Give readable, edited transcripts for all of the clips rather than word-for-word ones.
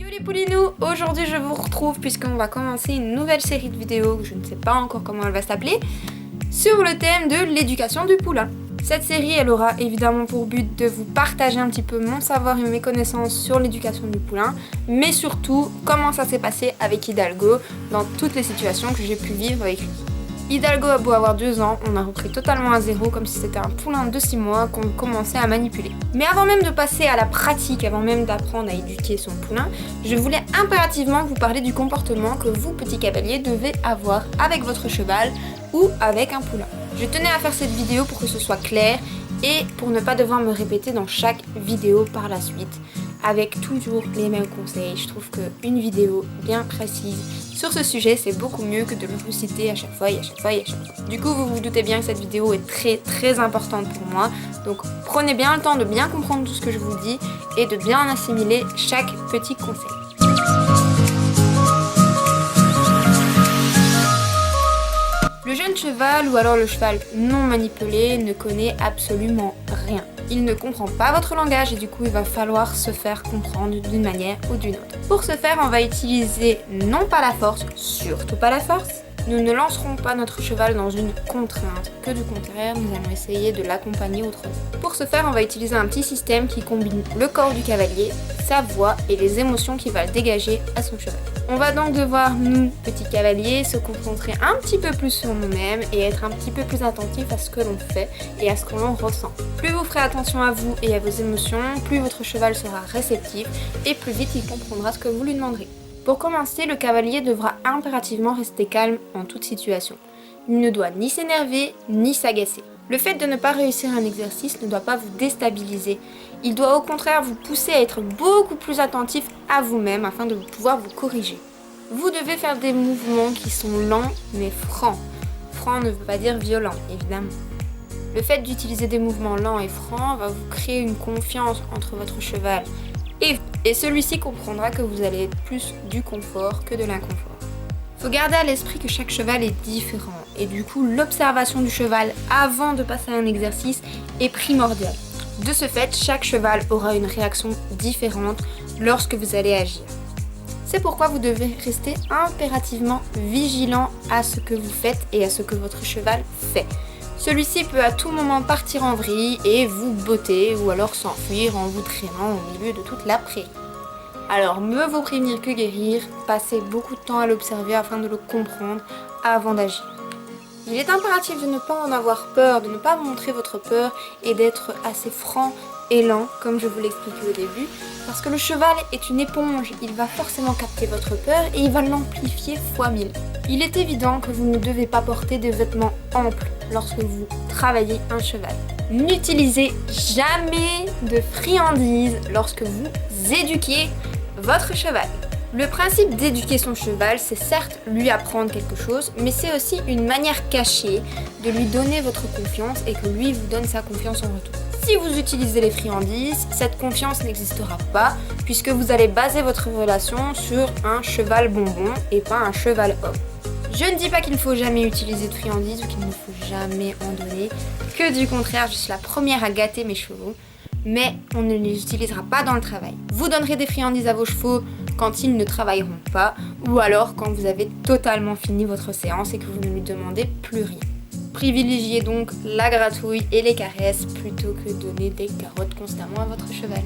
Yo les poulinous, aujourd'hui je vous retrouve puisqu'on va commencer une nouvelle série de vidéos, je ne sais pas encore comment elle va s'appeler, sur le thème de l'éducation du poulain. Cette série elle aura évidemment pour but de vous partager un petit peu mon savoir et mes connaissances sur l'éducation du poulain, mais surtout comment ça s'est passé avec Hidalgo dans toutes les situations que j'ai pu vivre avec lui. Hidalgo a beau avoir 2 ans, on a repris totalement à zéro comme si c'était un poulain de 6 mois qu'on commençait à manipuler. Mais avant même de passer à la pratique, avant même d'apprendre à éduquer son poulain, je voulais impérativement vous parler du comportement que vous, petits cavaliers, devez avoir avec votre cheval ou avec un poulain. Je tenais à faire cette vidéo pour que ce soit clair et pour ne pas devoir me répéter dans chaque vidéo par la suite, avec toujours les mêmes conseils. Je trouve qu'une vidéo bien précise sur ce sujet, c'est beaucoup mieux que de le reciter à chaque fois et à chaque fois et à chaque fois. Du coup, vous vous doutez bien que cette vidéo est très importante pour moi. Donc prenez bien le temps de bien comprendre tout ce que je vous dis et de bien assimiler chaque petit conseil. Le jeune cheval ou alors le cheval non manipulé ne connaît absolument rien. Il ne comprend pas votre langage et du coup il va falloir se faire comprendre d'une manière ou d'une autre. Pour ce faire, on va utiliser non pas la force, surtout pas la force. Nous ne lancerons pas notre cheval dans une contrainte, que du contraire, nous allons essayer de l'accompagner autrement. Pour ce faire, on va utiliser un petit système qui combine le corps du cavalier, sa voix et les émotions qu'il va dégager à son cheval. On va donc devoir, nous, petits cavaliers, se concentrer un petit peu plus sur nous-mêmes et être un petit peu plus attentifs à ce que l'on fait et à ce que l'on ressent. Plus vous ferez attention à vous et à vos émotions, plus votre cheval sera réceptif et plus vite il comprendra ce que vous lui demanderez. Pour commencer, le cavalier devra impérativement rester calme en toute situation. Il ne doit ni s'énerver ni s'agacer. Le fait de ne pas réussir un exercice ne doit pas vous déstabiliser. Il doit au contraire vous pousser à être beaucoup plus attentif à vous-même afin de pouvoir vous corriger. Vous devez faire des mouvements qui sont lents mais francs. Franc ne veut pas dire violent, évidemment. Le fait d'utiliser des mouvements lents et francs va vous créer une confiance entre votre cheval et celui-ci comprendra que vous allez être plus du confort que de l'inconfort. Faut garder à l'esprit que chaque cheval est différent et du coup l'observation du cheval avant de passer à un exercice est primordiale. De ce fait, chaque cheval aura une réaction différente lorsque vous allez agir. C'est pourquoi vous devez rester impérativement vigilant à ce que vous faites et à ce que votre cheval fait. Celui-ci peut à tout moment partir en vrille et vous botter ou alors s'enfuir en vous traînant au milieu de toute la prairie. Alors mieux vaut prévenir que guérir, passez beaucoup de temps à l'observer afin de le comprendre avant d'agir. Il est impératif de ne pas en avoir peur, de ne pas montrer votre peur et d'être assez franc et lent, comme je vous l'expliquais au début, parce que le cheval est une éponge, il va forcément capter votre peur et il va l'amplifier fois 1000. Il est évident que vous ne devez pas porter des vêtements amples lorsque vous travaillez un cheval. N'utilisez jamais de friandises lorsque vous éduquez votre cheval. Le principe d'éduquer son cheval, c'est certes lui apprendre quelque chose, mais c'est aussi une manière cachée de lui donner votre confiance et que lui vous donne sa confiance en retour. Si vous utilisez les friandises, cette confiance n'existera pas puisque vous allez baser votre relation sur un cheval bonbon et pas un cheval homme. Je ne dis pas qu'il ne faut jamais utiliser de friandises ou qu'il ne faut jamais en donner, que du contraire, je suis la première à gâter mes chevaux, mais on ne les utilisera pas dans le travail. Vous donnerez des friandises à vos chevaux quand ils ne travailleront pas ou alors quand vous avez totalement fini votre séance et que vous ne lui demandez plus rien. Privilégiez donc la gratouille et les caresses plutôt que donner des carottes constamment à votre cheval.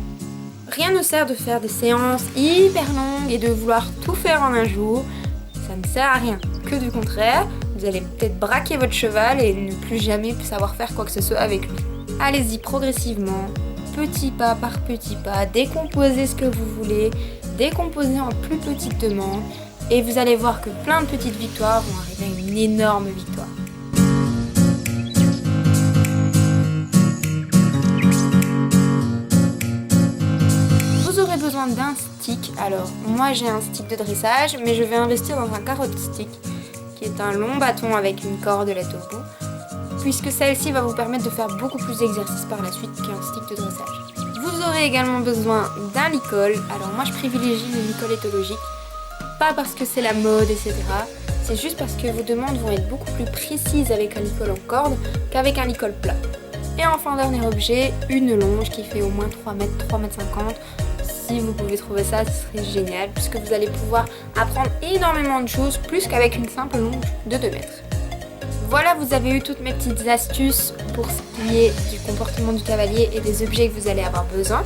Rien ne sert de faire des séances hyper longues et de vouloir tout faire en un jour. Ça ne sert à rien, que du contraire, vous allez peut-être braquer votre cheval et ne plus jamais savoir faire quoi que ce soit avec lui. Allez-y progressivement, petit pas par petit pas, décomposez ce que vous voulez, décomposez en plus petites demandes et vous allez voir que plein de petites victoires vont arriver à une énorme victoire. Vous aurez besoin d'un stick. Alors moi j'ai un stick de dressage mais je vais investir dans un carrot stick qui est un long bâton avec une cordelette au bout puisque celle-ci va vous permettre de faire beaucoup plus d'exercices par la suite qu'un stick de dressage. Vous aurez également besoin d'un licol. Alors moi je privilégie le licol éthologique, pas parce que c'est la mode etc. C'est juste parce que vos demandes vont être beaucoup plus précises avec un licol en corde qu'avec un licol plat. Et enfin dernier objet, une longe qui fait au moins 3 mètres, 3 mètres 50. si vous pouvez trouver ça, ce serait génial puisque vous allez pouvoir apprendre énormément de choses plus qu'avec une simple longe de 2 mètres. Voilà, vous avez eu toutes mes petites astuces pour ce qui est du comportement du cavalier et des objets que vous allez avoir besoin.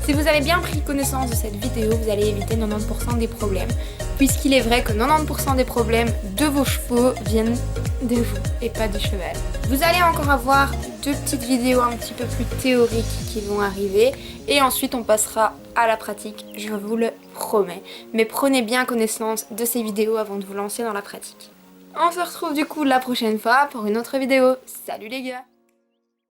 Si vous avez bien pris connaissance de cette vidéo, vous allez éviter 90% des problèmes, puisqu'il est vrai que 90% des problèmes de vos chevaux viennent de vous et pas du cheval. Vous allez encore avoir 2 petites vidéos un petit peu plus théoriques qui vont arriver, et ensuite on passera à la pratique, je vous le promets. Mais prenez bien connaissance de ces vidéos avant de vous lancer dans la pratique. On se retrouve du coup la prochaine fois pour une autre vidéo. Salut les gars!